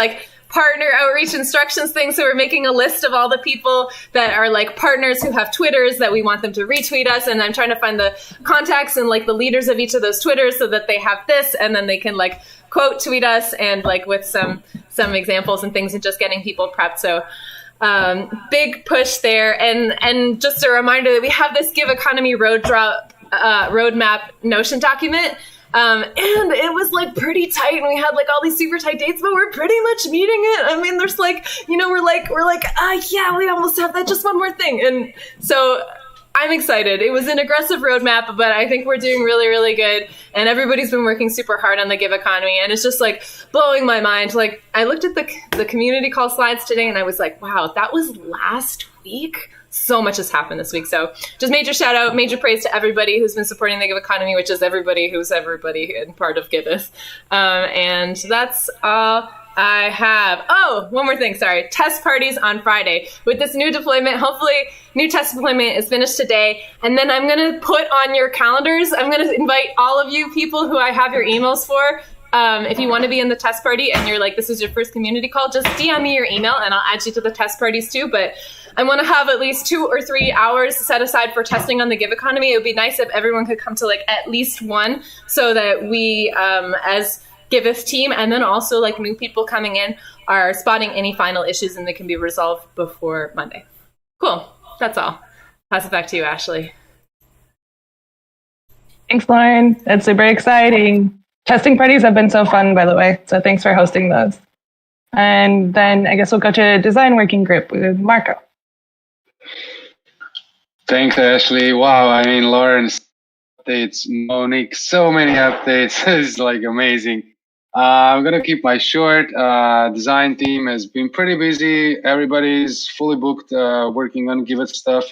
B: partner outreach instructions thing. So we're making a list of all the people that are partners who have Twitters that we want them to retweet us. And I'm trying to find the contacts and the leaders of each of those Twitters so that they have this, and then they can quote tweet us and with some examples and things, and just getting people prepped. So big push there. And just a reminder that we have this Give Economy roadmap Notion document. And it was like pretty tight, and we had like all these super tight dates, but we're pretty much meeting it. I mean, there's like, we're like, yeah, we almost have that, just one more thing. And so I'm excited. It was an aggressive roadmap, but I think we're doing really, really good. And everybody's been working super hard on the Give Economy, and it's just like blowing my mind. Like, I looked at the community call slides today, and I was like, wow, that was last week. So much has happened this week. So just major shout out, major praise to everybody who's been supporting the Give Economy, which is everybody who's everybody and part of Giveth. And that's all I have. Oh, one more thing. Sorry. Test parties on Friday. With this new deployment, hopefully new test deployment is finished today. And then I'm going to put on your calendars, I'm going to invite all of you people who I have your emails for. If you want to be in the test party and you're like, this is your first community call, just DM me your email and I'll add you to the test parties too. But I want to have at least 2 or 3 hours set aside for testing on the Give Economy. It would be nice if everyone could come to like at least one, so that we, as Giveth team, and then also like new people coming in, are spotting any final issues and they can be resolved before Monday. Cool. That's all. Pass it back to you, Ashley.
A: Thanks, Lauren. That's super exciting. Testing parties have been so fun, by the way. So thanks for hosting those. And then I guess we'll go to Design Working Group with Marco.
E: Thanks, Ashley. Wow, I mean, Lauren's updates, Monique, so many updates. It's like amazing. I'm going to keep my short. Design team has been pretty busy. Everybody's fully booked working on Giveth stuff.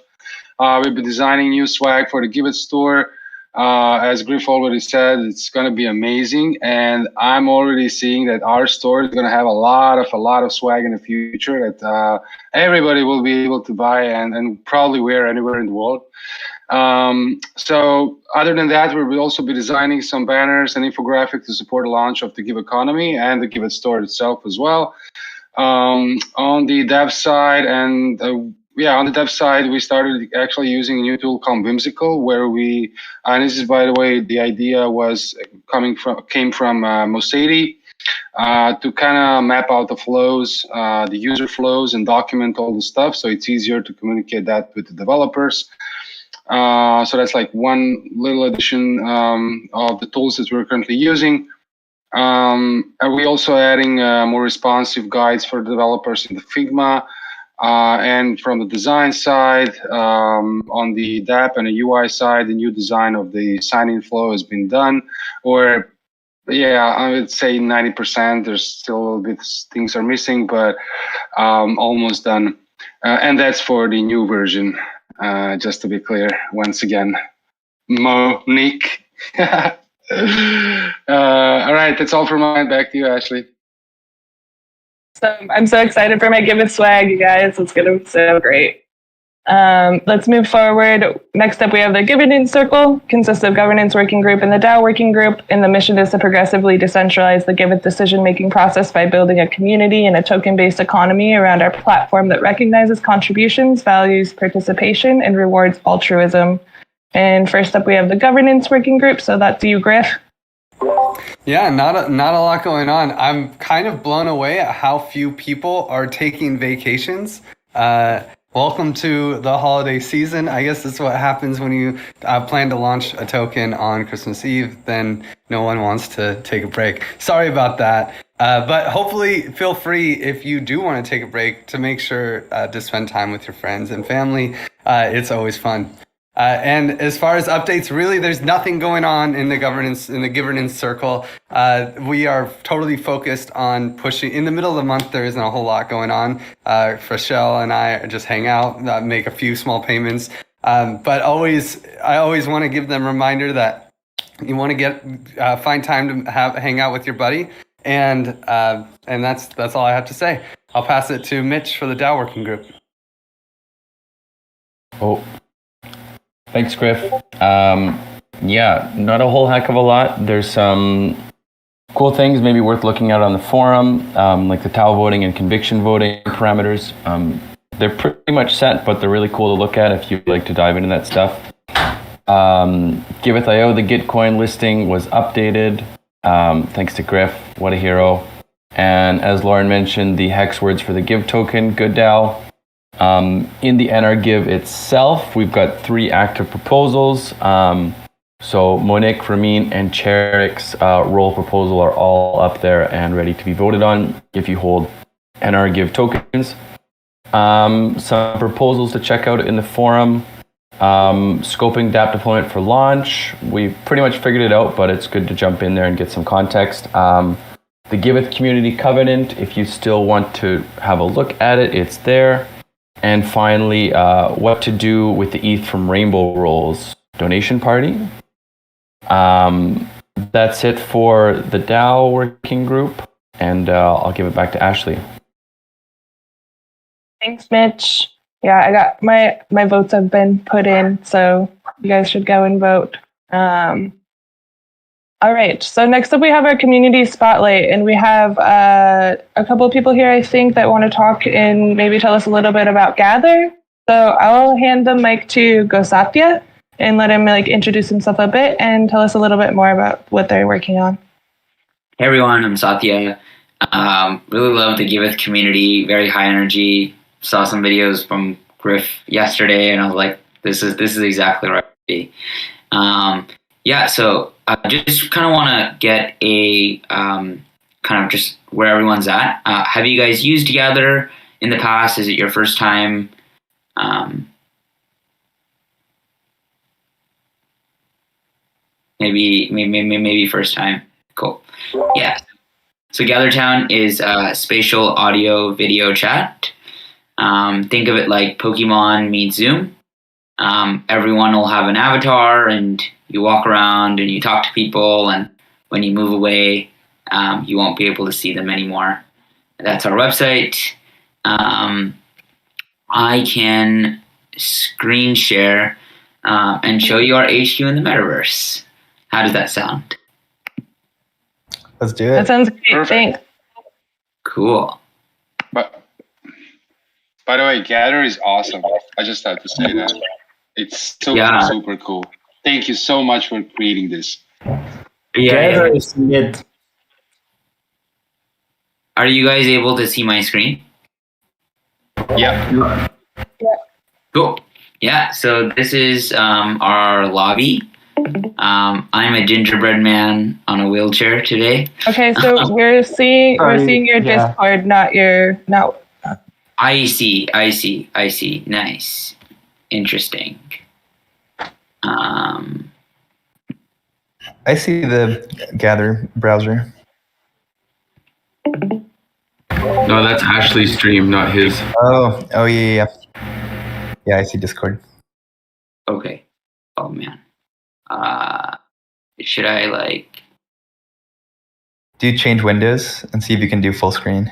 E: We've been designing new swag for the Giveth store. As Griff already said, it's going to be amazing. And I'm already seeing that our store is going to have a lot of swag in the future that everybody will be able to buy and probably wear anywhere in the world. So other than that, we will also be designing some banners and infographics to support the launch of the Give Economy and the Giveth store itself as well. On the dev side on the dev side, we started actually using a new tool called Whimsical, where and this is, by the way, the idea came from Mosady, to kind of map out the flows, the user flows, and document all the stuff, so it's easier to communicate that with the developers. So that's like one little addition of the tools that we're currently using. And we're also adding more responsive guides for developers in the Figma. And from the design side, on the DApp and the UI side, the new design of the sign-in flow has been done. Or, yeah, I would say 90%. There's still a little bit things are missing, but almost done. And that's for the new version, just to be clear. Once again, Monique. All right, that's all from mine. Back to you, Ashley.
A: So I'm so excited for my Giveth swag, you guys. It's going to be so great. Let's move forward. Next up, we have the Governance Circle, consists of Governance Working Group and the DAO Working Group. And the mission is to progressively decentralize the Giveth decision-making process by building a community and a token-based economy around our platform that recognizes contributions, values participation, and rewards altruism. And first up, we have the Governance Working Group. So that's you, Griff.
I: Yeah, not a lot going on. I'm kind of blown away at how few people are taking vacations. Welcome to the holiday season. I guess that's what happens when you plan to launch a token on Christmas Eve. Then no one wants to take a break. Sorry about that. But hopefully feel free, if you do want to take a break, to make sure to spend time with your friends and family. It's always fun. And as far as updates, really, there's nothing going on in the governance circle. We are totally focused on pushing. In the middle of the month, there isn't a whole lot going on. Frachelle and I just hang out, make a few small payments. But I always want to give them a reminder that you want to find time to hang out with your buddy. And that's all I have to say. I'll pass it to Mitch for the DAO Working Group.
D: Oh. Thanks, Griff. Yeah, not a whole heck of a lot. There's some cool things maybe worth looking at on the forum, like the Tau voting and conviction voting parameters. They're pretty much set, but they're really cool to look at if you'd like to dive into that stuff. Giveth.io, the Gitcoin listing was updated. Thanks to Griff. What a hero. And as Lauren mentioned, the hex words for the Give token, good DAO, In the NRGive itself, we've got 3 active proposals. So Monique, Ramin, and Cherek's role proposal are all up there and ready to be voted on if you hold NRGive tokens. Some proposals to check out in the forum. Scoping DApp deployment for launch. We've pretty much figured it out, but it's good to jump in there and get some context. The Giveth Community Covenant, if you still want to have a look at it, it's there. And finally, what to do with the ETH from Rainbow Rolls donation party. That's it for the DAO Working Group, and I'll give it back to Ashley.
A: Thanks, Mitch. Yeah, I got my votes have been put in, so you guys should go and vote. All right, so next up we have our community spotlight, and we have a couple of people here, I think, that want to talk and maybe tell us a little bit about Gather. So I'll hand the mic to Gosatya and let him introduce himself a bit and tell us a little bit more about what they're working on.
T: Hey everyone, I'm Satya. Really love the Giveth community, very high energy. Saw some videos from Griff yesterday, and I was like, this is exactly right. So I just kind of want to get a kind of just where everyone's at. Have you guys used Gather in the past? Is it your first time? Maybe first time. Cool. Yeah. So GatherTown is spatial audio video chat. Think of it like Pokemon meets Zoom. Everyone will have an avatar, and you walk around and you talk to people, and when you move away, you won't be able to see them anymore. That's our website. I can screen share and show you our HQ in the metaverse. How does that sound?
U: Let's do it.
A: That sounds great. Thanks.
T: Cool.
E: But by the way, Gather is awesome. I just have to say that. It's super cool. Thank you so much for creating this.
T: Gather is lit. Are you guys able to see my screen?
E: Yeah.
T: Cool. Yeah, so this is our lobby. I'm a gingerbread man on a wheelchair today.
A: Okay, so we're seeing your Discord, not your
T: I see. Nice. Interesting.
U: I see the Gather browser.
D: No, that's Ashley's stream, not his.
U: Oh yeah. Yeah, I see Discord.
T: Okay. Oh man. Should I
U: do change windows and see if you can do full screen?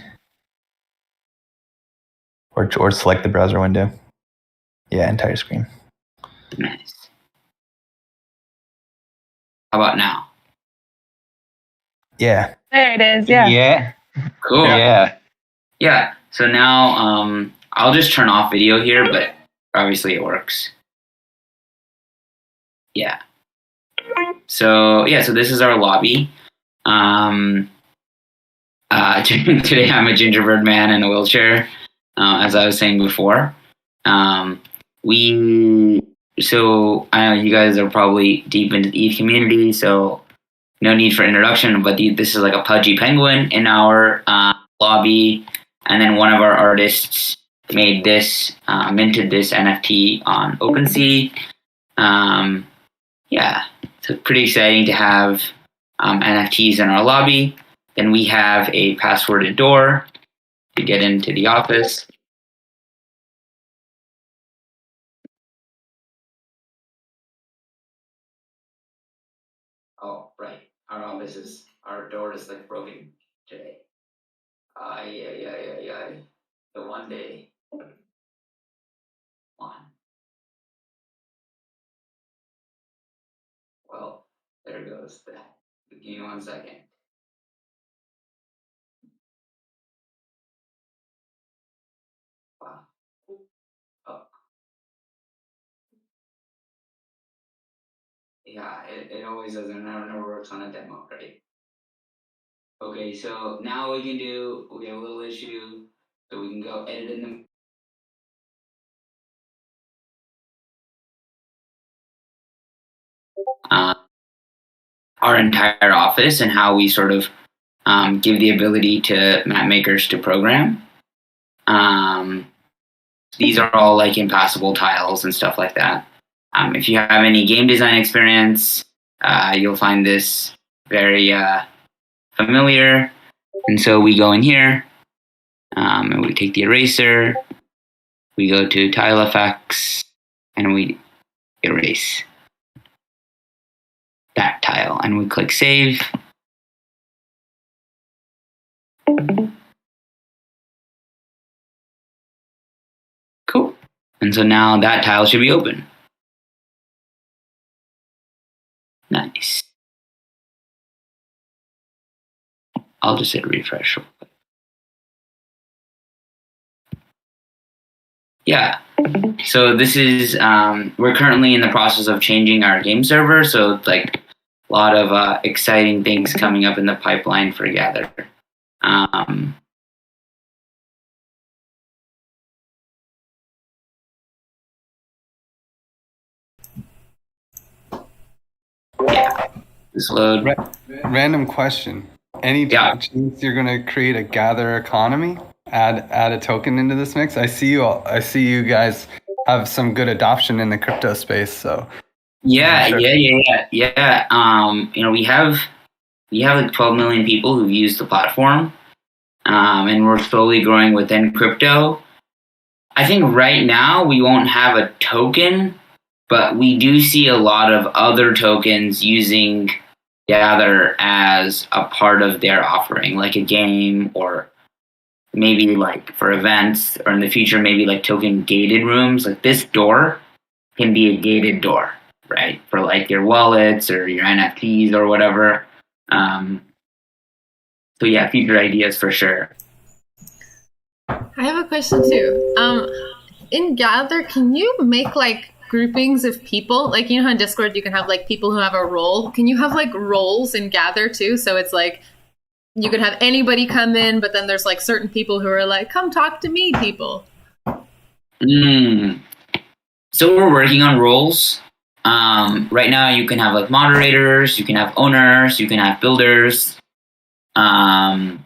U: Or select the browser window. Yeah, entire screen.
T: Nice. How about now?
U: Yeah.
A: There it is. Yeah.
U: Yeah.
T: Cool.
U: Yeah.
T: Yeah. So now I'll just turn off video here, but obviously it works. Yeah. So this is our lobby. Today I'm a gingerbread man in a wheelchair, as I was saying before. I know you guys are probably deep into the ETH community, so no need for introduction, but this is like a pudgy penguin in our lobby, and then one of our artists made this, minted this NFT on OpenSea. So pretty exciting to have NFTs in our lobby. Then we have a passworded door to get into the office. Oh, right. Our door is broken today. The one day. One. Well, there goes that. Give me 1 second. Wow. Oh. Yeah, it always does. It never works on a demo, right? Okay, so now we have a little issue, so we can go edit in the our entire office and how we sort of give the ability to map makers to program. These are all like impassable tiles and stuff like that. If you have any game design experience, you'll find this very familiar. And so we go in here and we take the eraser, we go to tile effects, and we erase that tile, and we click save. Cool. And so now that tile should be open. Nice. I'll just hit refresh real quick. Yeah. So this is, we're currently in the process of changing our game server. So like a lot of exciting things coming up in the pipeline for Gather. Yeah. This load.
I: Random question. Any chance you're going to create a Gather economy? Add a token into this mix? I see you guys have some good adoption in the crypto space. So
T: Yeah. You know, we have like 12 million people who've used the platform, and we're slowly growing within crypto. I think right now we won't have a token, but we do see a lot of other tokens using Gather as a part of their offering, like a game, or maybe like for events, or in the future, maybe like token gated rooms. Like this door can be a gated door, right? For like your wallets or your NFTs or whatever. So yeah, future ideas for sure.
B: I have a question too. In Gather, can you make like groupings of people? Like, you know how in Discord you can have like people who have a role? Can you have like roles in Gather too? So it's like you could have anybody come in, but then there's like certain people who are like, come talk to me, people.
T: So we're working on roles. Right now you can have like moderators, you can have owners, you can have builders. But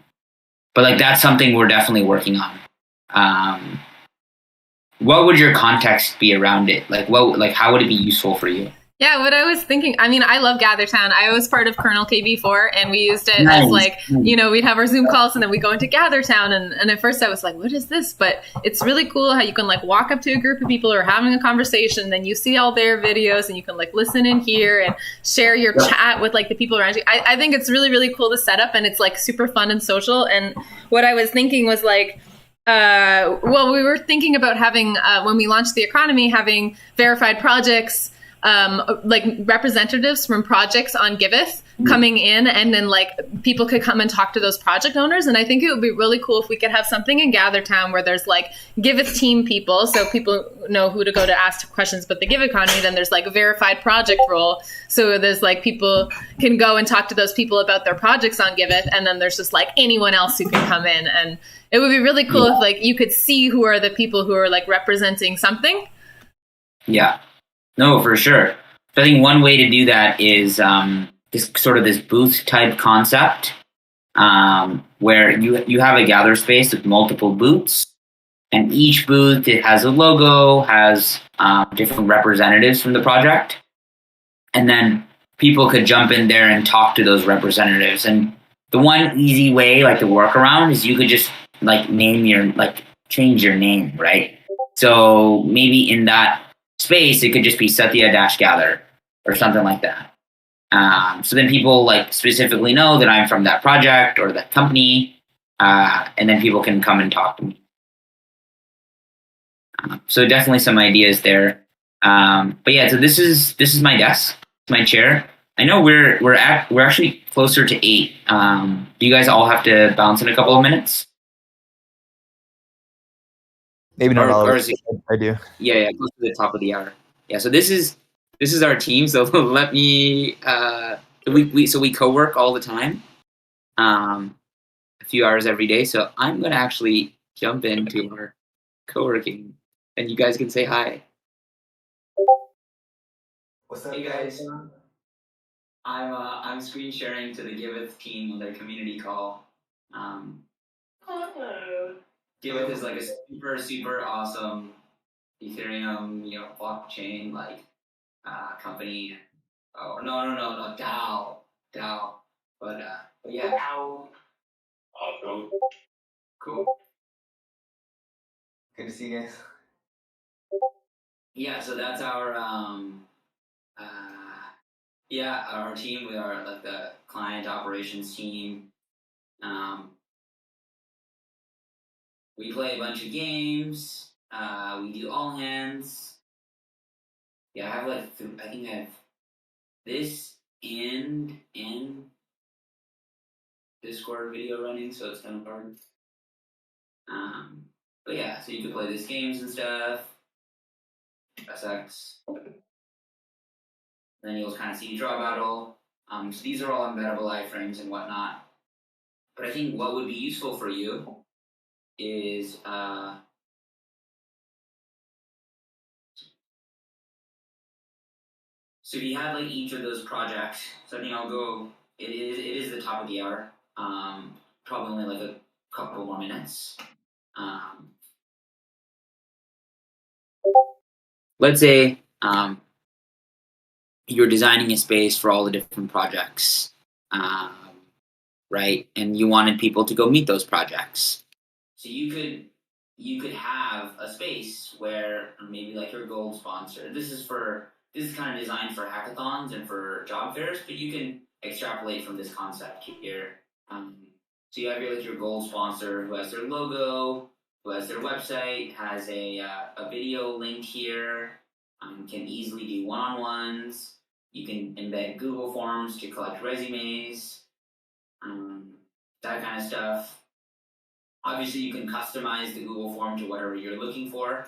T: like that's something we're definitely working on. What would your context be around it? Like how would it be useful for you?
B: Yeah, what I was thinking, I mean, I love GatherTown. I was part of kernel KB4, and we used it as like, you know, we'd have our Zoom calls and then we go into GatherTown. And at first I was like, what is this? But it's really cool how you can like walk up to a group of people who are having a conversation, then you see all their videos and you can like listen in here and share your chat with like the people around you. I think it's really, really cool to set up, and it's like super fun and social. And what I was thinking was like, well, we were thinking about having, when we launched the economy, having verified projects, like representatives from projects on Giveth coming in, and then like people could come and talk to those project owners. And I think it would be really cool if we could have something in GatherTown where there's like Giveth team people, so people know who to go to ask questions. But the Give economy, then there's like a verified project role, so there's like people can go and talk to those people about their projects on Giveth, and then there's just like anyone else who can come in. And it would be really cool if like you could see who are the people who are like representing something.
T: Yeah. No, for sure. So I think one way to do that is this booth type concept, where you have a gather space with multiple booths, and each booth, it has a logo, has different representatives from the project, and then people could jump in there and talk to those representatives. And the one easy way, like the workaround, is you could just like change your name, right? So maybe in that space, it could just be Satya-Gather or something like that. So then people like specifically know that I'm from that project or that company, and then people can come and talk to me. So definitely some ideas there. But yeah, so this is my desk, my chair. I know we're actually closer to 8. Do you guys all have to bounce in a couple of minutes?
U: Maybe not all of it. I do.
T: Yeah, close to the top of the hour. Yeah, so this is our team. So let me. We co-work all the time, a few hours every day. So I'm gonna actually jump into our co-working, and you guys can say hi.
U: What's up,
T: hey guys? I'm screen sharing to the Giveth team on their community call. Giveth is like a super awesome Ethereum, blockchain company. Oh no, DAO. But yeah. Awesome. Cool.
C: Good to see you guys.
T: Yeah, so that's our our team. We are like the client operations team. We play a bunch of games. We do all hands. Yeah, I have I think I have this and Discord video running, so it's kind of hard. But yeah, so you can play these games and stuff. SX. Then you'll kind of see draw battle. So these are all embeddable iframes and whatnot. But I think what would be useful for you is so if you have like each of those projects. So I think I'll go. It is the top of the hour. Probably only like a couple more minutes. Let's say you're designing a space for all the different projects, right? And you wanted people to go meet those projects. So you could have a space where maybe like your gold sponsor. This is kind of designed for hackathons and for job fairs, but you can extrapolate from this concept here. So you have your gold sponsor who has their logo, who has their website, has a video link here, can easily do one-on-ones. You can embed Google Forms to collect resumes, that kind of stuff. Obviously, you can customize the Google form to whatever you're looking for.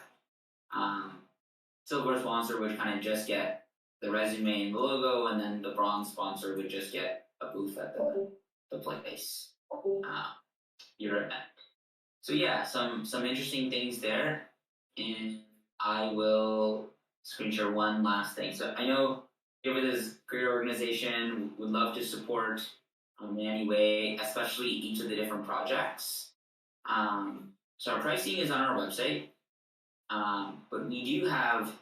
T: Silver sponsor would kind of just get the resume and the logo, and then the bronze sponsor would just get a booth at the place, your event. So yeah, some interesting things there, and I will screen share one last thing. So I know Giveth is a great organization, would love to support in any way, especially each of the different projects. So our pricing is on our website, but we do have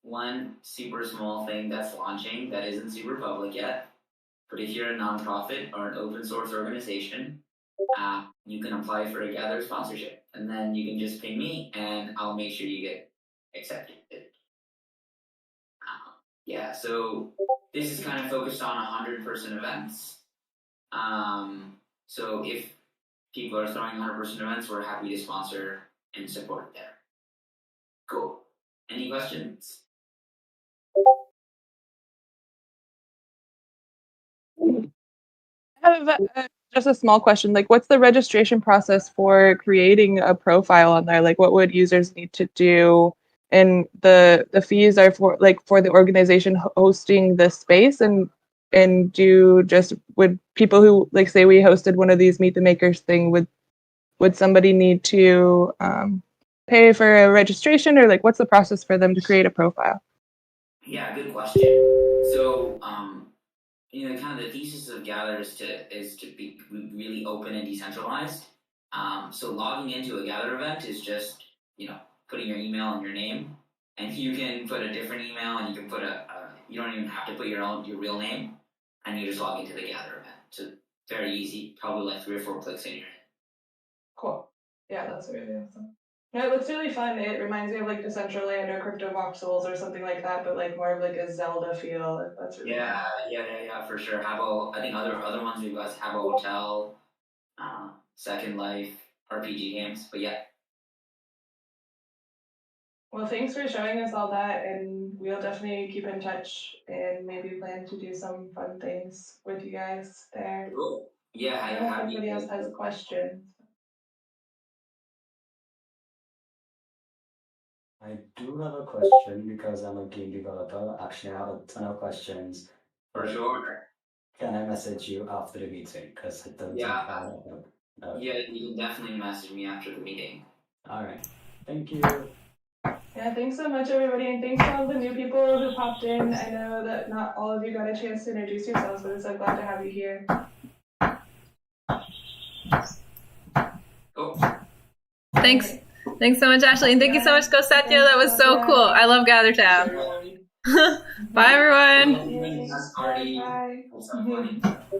T: one super small thing that's launching that isn't super public yet. But if you're a nonprofit or an open source organization, you can apply for a Gather sponsorship, and then you can just ping me, and I'll make sure you get accepted. Yeah, so this is kind of focused on 100-person events. So if people are throwing 100-person events, we're happy to sponsor and support there. Cool. Any questions?
A: I have just a small question. Like, what's the registration process for creating a profile on there? Like, what would users need to do? And the fees are for the organization hosting the space, and would people who say we hosted one of these Meet the Makers thing, would somebody need to pay for a registration, or what's the process for them to create a profile?
T: Yeah, good question. So, kind of the thesis of Gather is to be really open and decentralized. So logging into a Gather event is just, putting your email and your name, and you can put a different email, and you can put you don't even have to put your real name, and you just log into the Gather event. So very easy, probably like 3 or 4 clicks in your head.
A: Cool. Yeah, that's really awesome. No, it looks really fun. It reminds me of Decentraland or Crypto Voxels or something like that, but more of a Zelda feel. That's really
T: Yeah,
A: fun.
T: yeah, for sure. I think other ones we've got Habbo Hotel, Second Life, RPG games, but yeah.
A: Well, thanks for showing us all that, and we'll definitely keep in touch and maybe plan to do some fun things with you guys there.
T: Cool. Yeah,
A: I don't know if anybody else has questions.
N: I do have a question because I'm a game developer. Actually, I have a ton of questions.
T: For sure.
N: Can I message you after the meeting? Because I don't
T: Yeah.
N: think I have.
T: Yeah, you can definitely message me after the meeting.
N: All right. Thank you.
A: Yeah. Yeah, thanks so much, everybody, and thanks to all the new people who popped in. I know that not all of you got a chance to introduce yourselves, but I'm so glad to have you here.
B: Thanks so much, Ashley, and thank you so much, Go Satya. That was so cool. I love GatherTown. Bye, everyone.
A: Bye.